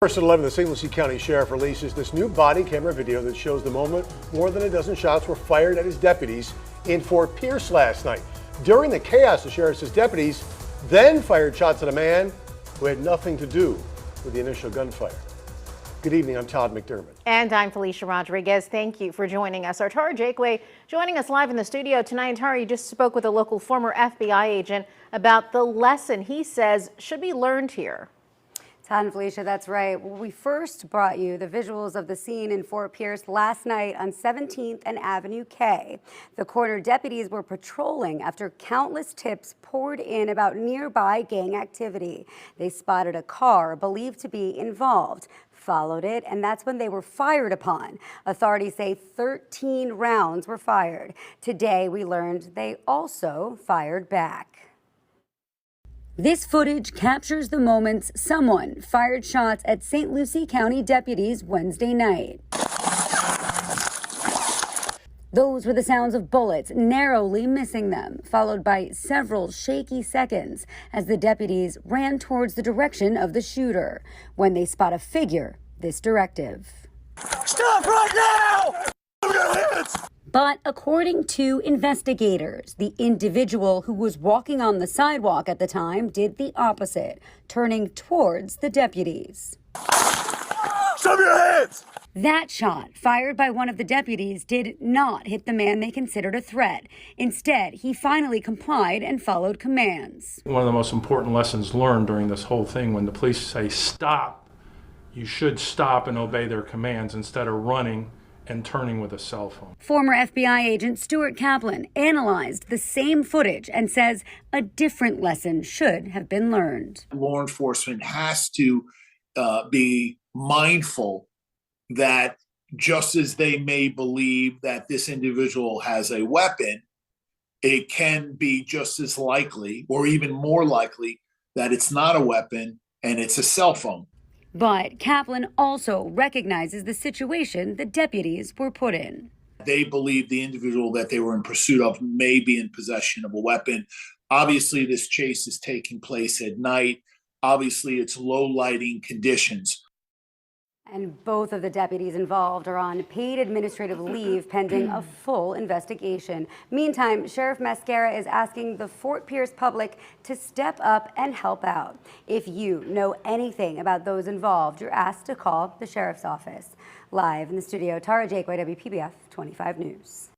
First at 11, the St. Lucie County Sheriff releases this new body camera video that shows the moment more than a dozen shots were fired at his deputies in Fort Pierce last night. During the chaos, the sheriff says deputies then fired shots at a man who had nothing to do with the initial gunfire. Good evening, I'm Todd McDermott. And I'm Felicia Rodriguez. Thank you for joining us. Our Tara Jakeway joining us live in the studio tonight. Tara, you just spoke with a local former FBI agent about the lesson he says should be learned here. Todd and Felicia, that's right. We first brought you the visuals of the scene in Fort Pierce last night on 17th and Avenue K. The corner deputies were patrolling after countless tips poured in about nearby gang activity. They spotted a car believed to be involved, followed it, and that's when they were fired upon. Authorities say 13 rounds were fired. Today, we learned they also fired back. This footage captures the moments someone fired shots at St. Lucie County deputies Wednesday night. Those were the sounds of bullets narrowly missing them, followed by several shaky seconds as the deputies ran towards the direction of the shooter. When they spot a figure, this directive. Stop right now! Move your hands! But according to investigators, the individual who was walking on the sidewalk at the time did the opposite, turning towards the deputies. Stop your hands! That shot, fired by one of the deputies, did not hit the man they considered a threat. Instead, he finally complied and followed commands. One of the most important lessons learned during this whole thing, when the police say stop, you should stop and obey their commands instead of running and turning with a cell phone. Former FBI agent Stuart Kaplan analyzed the same footage and says a different lesson should have been learned. Law enforcement has to be mindful that just as they may believe that this individual has a weapon, it can be just as likely or even more likely that it's not a weapon and it's a cell phone. But Kaplan also recognizes the situation the deputies were put in. They believe the individual that they were in pursuit of may be in possession of a weapon. Obviously, this chase is taking place at night. Obviously, it's low lighting conditions. And both of the deputies involved are on paid administrative leave pending a full investigation. Meantime, Sheriff Mascara is asking the Fort Pierce public to step up and help out. If you know anything about those involved, you're asked to call the sheriff's office. Live in the studio, Tara Jakeway, WPBF 25 News.